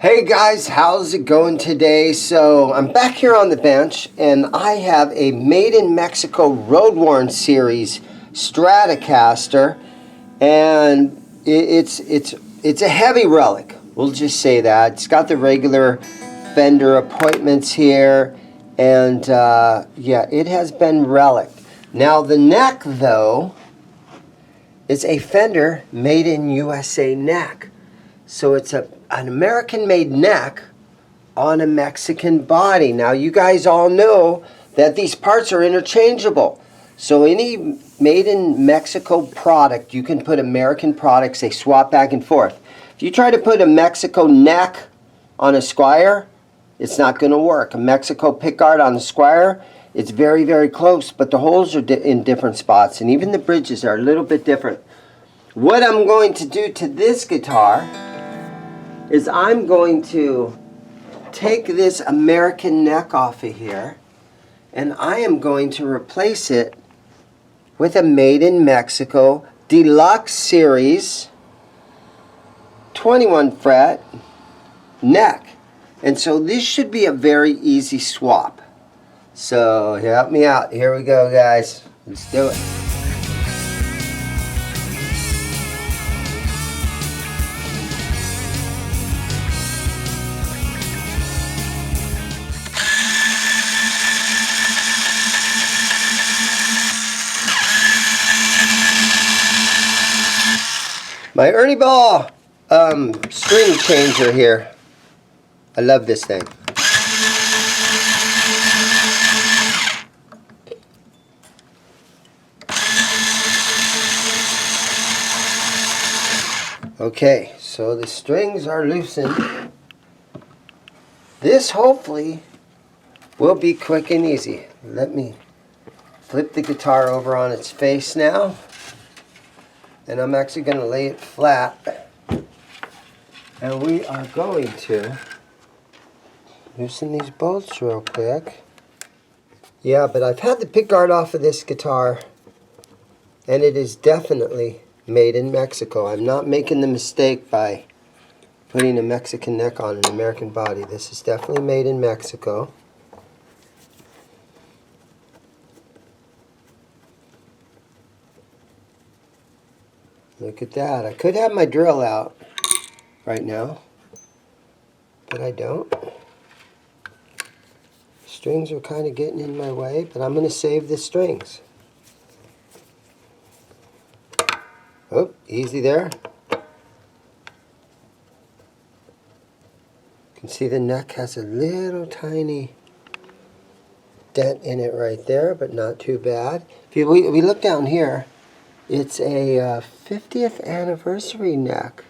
Hey guys, how's it going today? So I'm back here on the bench and I have a Made in Mexico Road Worn Series Stratocaster, and it's a heavy relic. We'll just say that. It's got the regular fender appointments here, and yeah, it has been relic. Now the neck though is a Fender Made in USA neck. So it's an American-made neck on a Mexican body. Now, you guys all know that these parts are interchangeable. So any made in Mexico product, you can put American products, they swap back and forth. If you try to put a Mexico neck on a Squire, it's not going to work. A Mexico pickguard on the Squire, it's very, very close, but the holes are in different spots, and even the bridges are a little bit different. What I'm going to do to this guitar is I'm going to take this American neck off of here, and I am going to replace it with a Made in Mexico Deluxe Series 21 fret neck. And so this should be a very easy swap. So help me out. Here we go, guys. Let's do it. My Ernie Ball string changer here. I love this thing. Okay, so the strings are loosened. This hopefully will be quick and easy. Let me flip the guitar over on its face now. And I'm actually going to lay it flat, and we are going to loosen these bolts real quick. Yeah, but I've had the pickguard off of this guitar, and it is definitely made in Mexico. I'm not making the mistake by putting a Mexican neck on an American body. This is definitely made in Mexico. Look at that. I could have my drill out right now, but I don't. Strings are kind of getting in my way, but I'm going to save the strings. Oh, easy there. You can see the neck has a little tiny dent in it right there, but not too bad. If we look down here, it's a 50th anniversary neck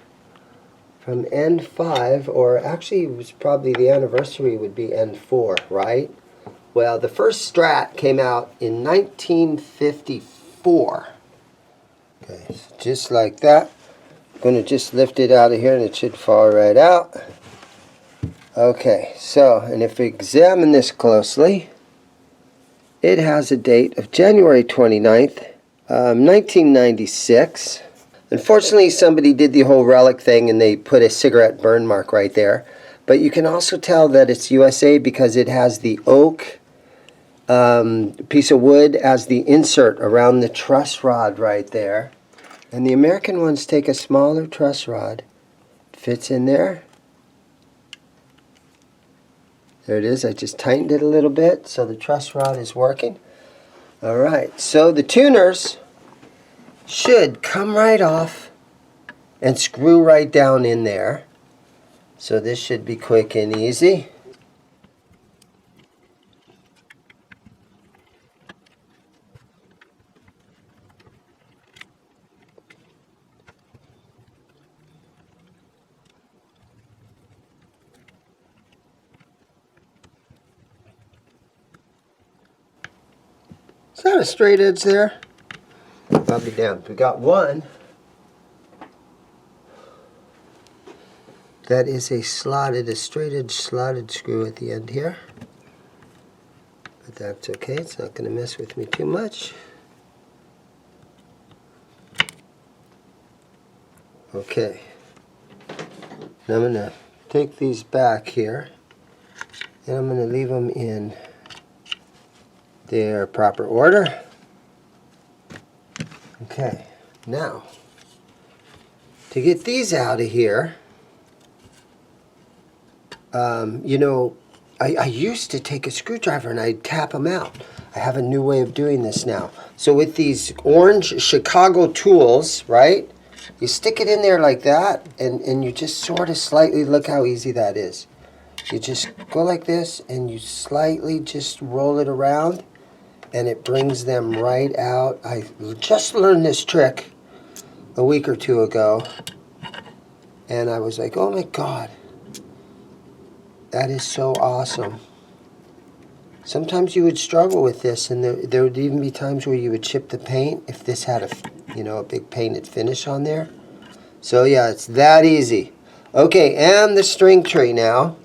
from N5, or actually it was probably the anniversary would be N4, right? Well, the first Strat came out in 1954. Okay, so just like that. I'm going to just lift it out of here and it should fall right out. Okay, so, and if we examine this closely, it has a date of January 29th. 1996. Unfortunately, somebody did the whole relic thing and they put a cigarette burn mark right there. But you can also tell that it's USA because it has the oak piece of wood as the insert around the truss rod right there. And the American ones take a smaller truss rod. It fits in there. There it is. I just tightened it a little bit so the truss rod is working. Alright, so the tuners should come right off and screw right down in there. So this should be quick and easy. Is that a straight edge there? Probably down. We got one that is a straight edge slotted screw at the end here. But that's okay, it's not going to mess with me too much. Okay. Now I'm going to take these back here, and I'm going to leave them in their proper order. Okay, now to get these out of here, you know, I used to take a screwdriver and I'd tap them out. I have a new way of doing this now. So with these orange Chicago tools, right, you stick it in there like that, and you just sort of slightly, look how easy that is. You just go like this, and you slightly just roll it around, and it brings them right out. I just learned this trick a week or two ago, and I was like, oh my God, that is so awesome. Sometimes you would struggle with this, and there would even be times where you would chip the paint if this had a big painted finish on there. So yeah, it's that easy. Okay, and the string tray now.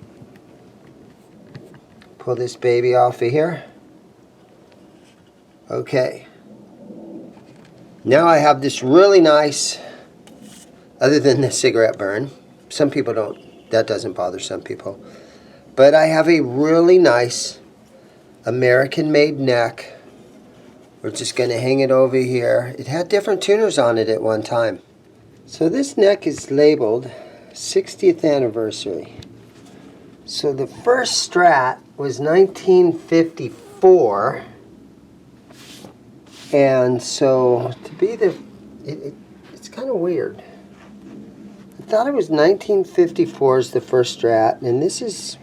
Pull this baby off of here. Okay. Now I have this really nice, other than the cigarette burn, some people don't, that doesn't bother some people, but I have a really nice American-made neck. We're just going to hang it over here. It had different tuners on it at one time. So this neck is labeled 60th anniversary. So the first Strat was 1954. And so to be it's kind of weird. I thought it was 1954 is the first Strat, and this is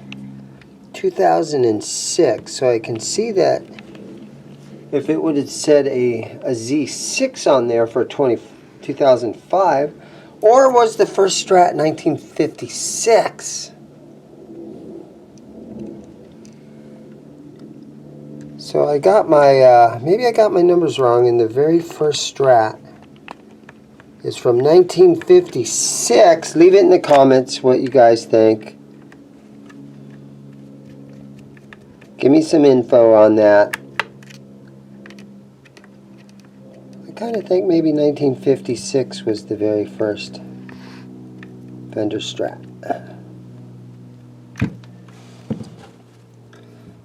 2006, so I can see that if it would have said a Z6 on there for 2005, or was the first Strat 1956? So I got my, maybe I got my numbers wrong, and the very first Strat is from 1956. Leave it in the comments what you guys think. Give me some info on that. I kind of think maybe 1956 was the very first Fender Strat.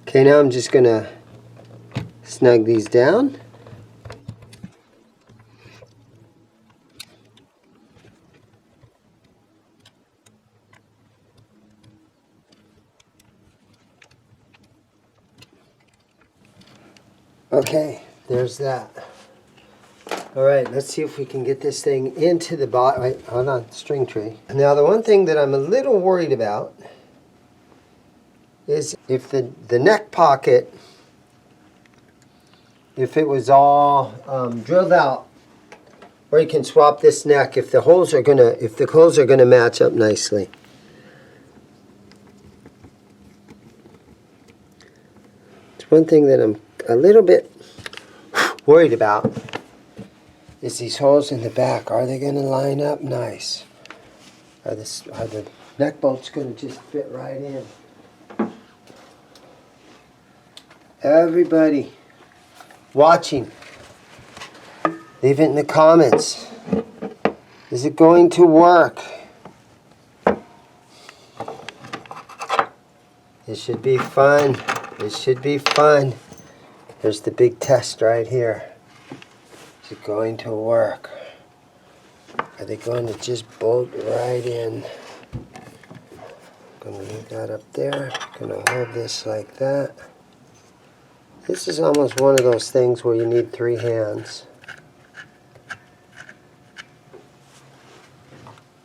Okay, now I'm just going to snug these down. Okay, there's that. All right, let's see if we can get this thing into the bottom. Wait, hold on, string tree. Now, the one thing that I'm a little worried about is if the neck pocket, if it was all drilled out, or you can swap this neck if the holes are gonna match up nicely. It's one thing that I'm a little bit worried about is these holes in the back. Are they going to line up nice? Are the neck bolts going to just fit right in? Everybody watching, leave it in the comments. Is it going to work? It should be fun. It should be fun. There's the big test right here. Is it going to work? Are they going to just bolt right in? I'm going to leave that up there. I'm going to hold this like that. This is almost one of those things where you need 3 hands.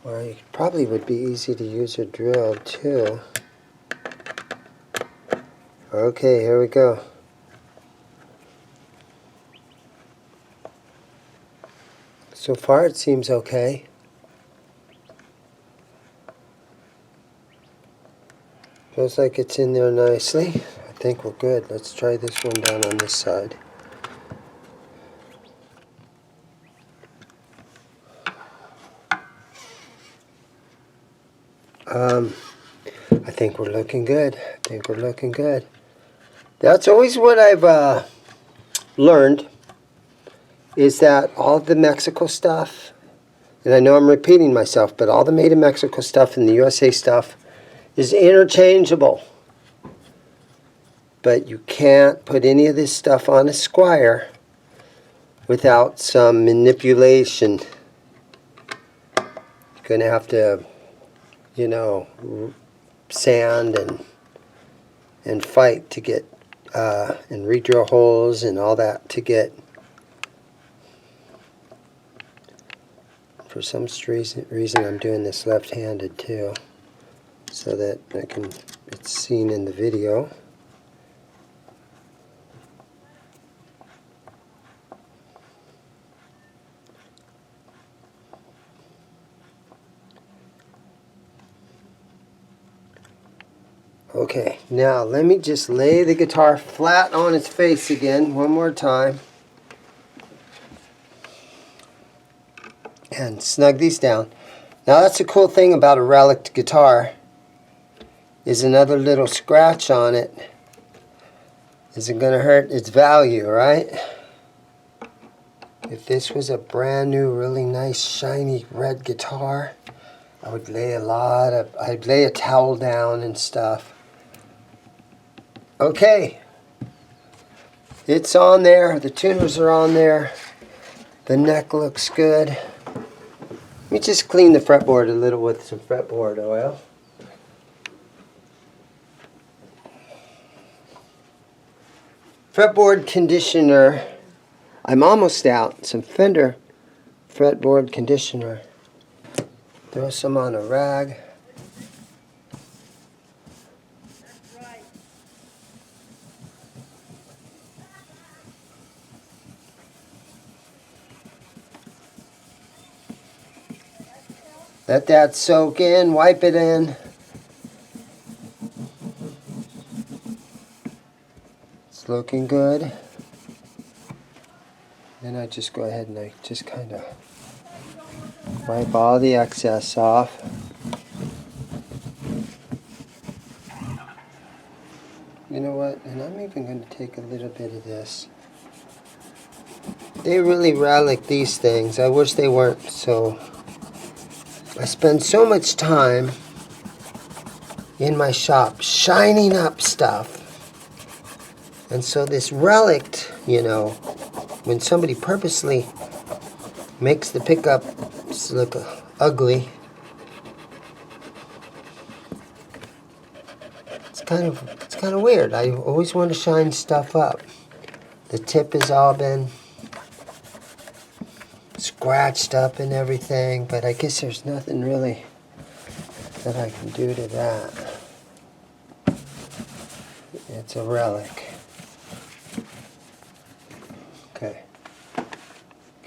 Or it probably would be easy to use a drill too. Okay, here we go. So far it seems okay. Feels like it's in there nicely. I think we're good. Let's try this one down on this side. I think we're looking good. I think we're looking good. That's always what I've learned, is that all the Mexico stuff, and I know I'm repeating myself, but all the made in Mexico stuff and the USA stuff is interchangeable. But you can't put any of this stuff on a Squire without some manipulation. You're going to have to, you know, sand and fight to get, and re-drill holes and all that to get. For some reason I'm doing this left-handed too, so that it's seen in the video. Okay, now let me just lay the guitar flat on its face again one more time. And snug these down. Now that's the cool thing about a relic guitar, is another little scratch on it isn't going to hurt its value, right? If this was a brand new, really nice, shiny red guitar, I would lay I'd lay a towel down and stuff. Okay, it's on there, the tuners are on there, the neck looks good. Let me just clean the fretboard a little with some fretboard oil. Fretboard conditioner, I'm almost out, some Fender fretboard conditioner. Throw some on a rag. Let that soak in, wipe it in. It's looking good. Then I just go ahead and I just kind of wipe all the excess off. You know what? And I'm even going to take a little bit of this. They really relic these things. I wish they weren't so. I spend so much time in my shop shining up stuff. And so this relic, you know, when somebody purposely makes the pickups look ugly, it's kind of weird. I always want to shine stuff up. The tip has all been scratched up and everything, but I guess there's nothing really that I can do to that. It's a relic.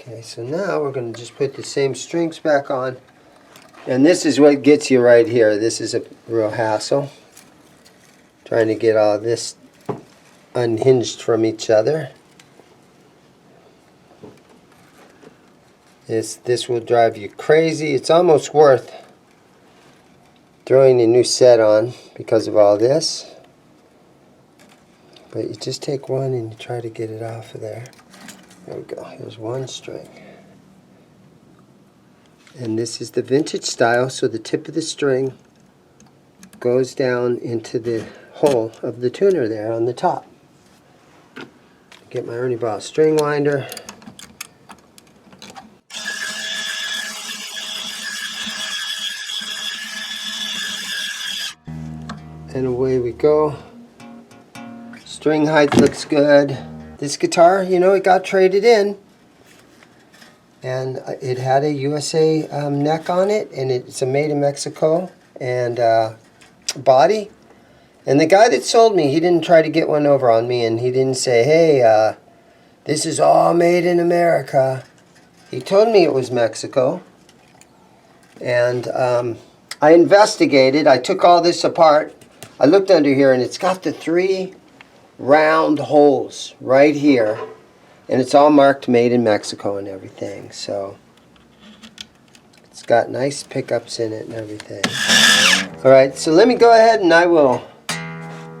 Okay, so now we're going to just put the same strings back on. And this is what gets you right here. This is a real hassle. Trying to get all this unhinged from each other. This will drive you crazy. It's almost worth throwing a new set on because of all this. But you just take one and you try to get it off of there. There we go. Here's one string. And this is the vintage style, so the tip of the string goes down into the hole of the tuner there on the top. Get my Ernie Ball string winder. And away we go. String height looks good. This guitar, you know, it got traded in, and it had a USA neck on it, and it's a made in Mexico and body. And the guy that sold me, he didn't try to get one over on me, and he didn't say, hey, this is all made in America. He told me it was Mexico, and I investigated. I took all this apart. I looked under here, and it's got the 3 round holes right here, and it's all marked made in Mexico and everything, so it's got nice pickups in it and everything. Alright, so let me go ahead and I will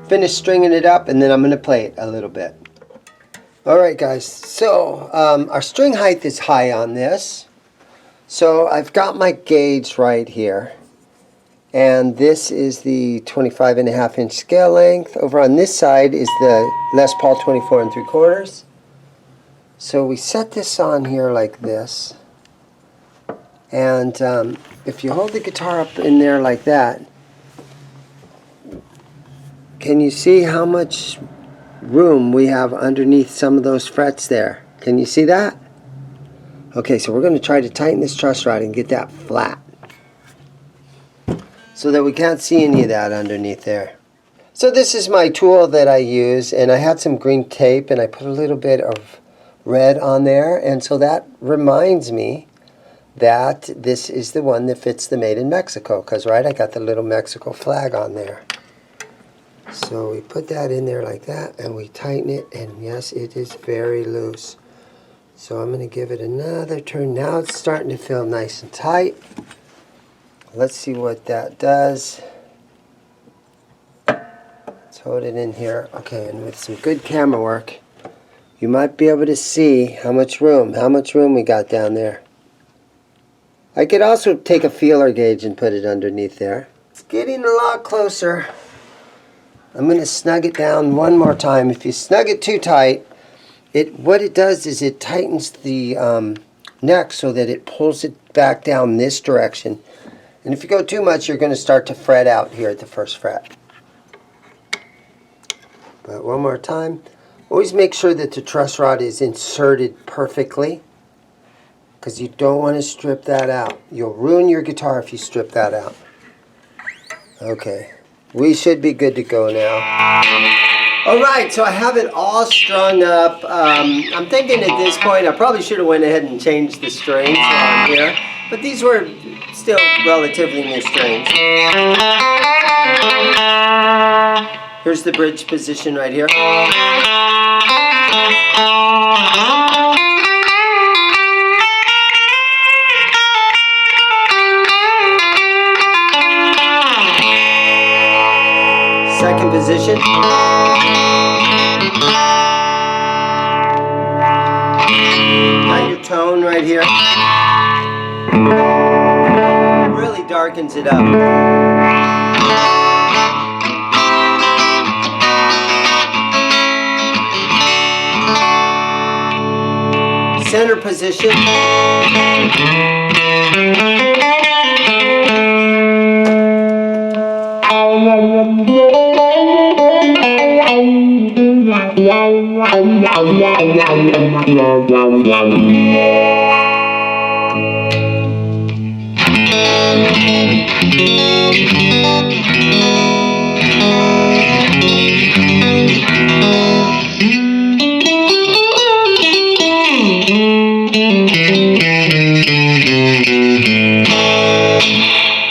finish stringing it up, and then I'm going to play it a little bit. Alright guys, so our string height is high on this, so I've got my gauge right here, And this is the 25.5-inch scale length. Over on this side is the Les Paul 24 3/4. So we set this on here like this. And if you hold the guitar up in there like that, can you see how much room we have underneath some of those frets there? Can you see that? Okay, so we're going to try to tighten this truss rod and get that flat so that we can't see any of that underneath there. So this is my tool that I use, and I had some green tape and I put a little bit of red on there, and so that reminds me that this is the one that fits the Made in Mexico, because right, I got the little Mexico flag on there. So we put that in there like that and we tighten it, and yes, it is very loose. So I'm going to give it another turn. Now it's starting to feel nice and tight. Let's see what that does. Let's hold it in here. Okay, and with some good camera work, you might be able to see how much room we got down there. I could also take a feeler gauge and put it underneath there. It's getting a lot closer. I'm going to snug it down one more time. If you snug it too tight, what it does is it tightens the neck so that it pulls it back down this direction. And if you go too much, you're going to start to fret out here at the first fret. But one more time. Always make sure that the truss rod is inserted perfectly, because you don't want to strip that out. You'll ruin your guitar if you strip that out. Okay, we should be good to go now. Alright, so I have it all strung up. I'm thinking at this point I probably should have went ahead and changed the strings on here, but these were still relatively new strings. Here's the bridge position right here. Second position. Got your tone right here. Really darkens it up. Center position.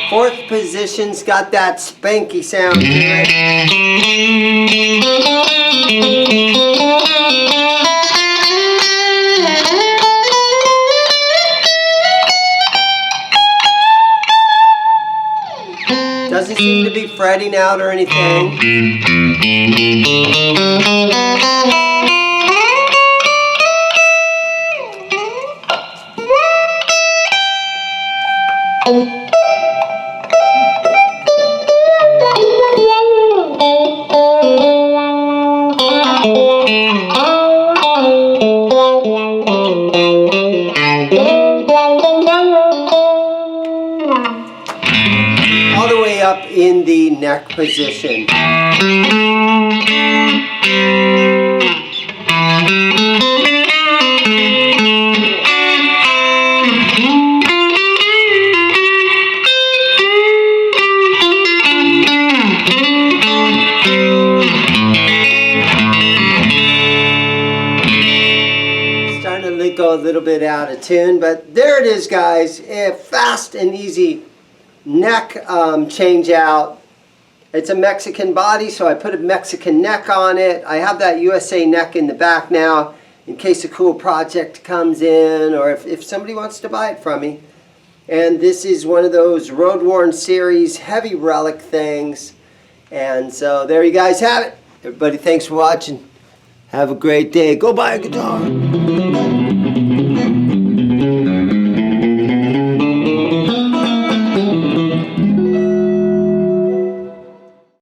Fourth position's got that spanky sound to it. Doesn't seem to be fretting out or anything. All the way up in the neck position. Starting to go a little bit out of tune, but there it is, guys. A fast and easy neck change out. It's a Mexican body, so I put a Mexican neck on it. I have that USA neck in the back now in case a cool project comes in, or if somebody wants to buy it from me. And this is one of those Road Worn Series heavy relic things. And so there you guys have it. Everybody, thanks for watching. Have a great day. Go buy a guitar.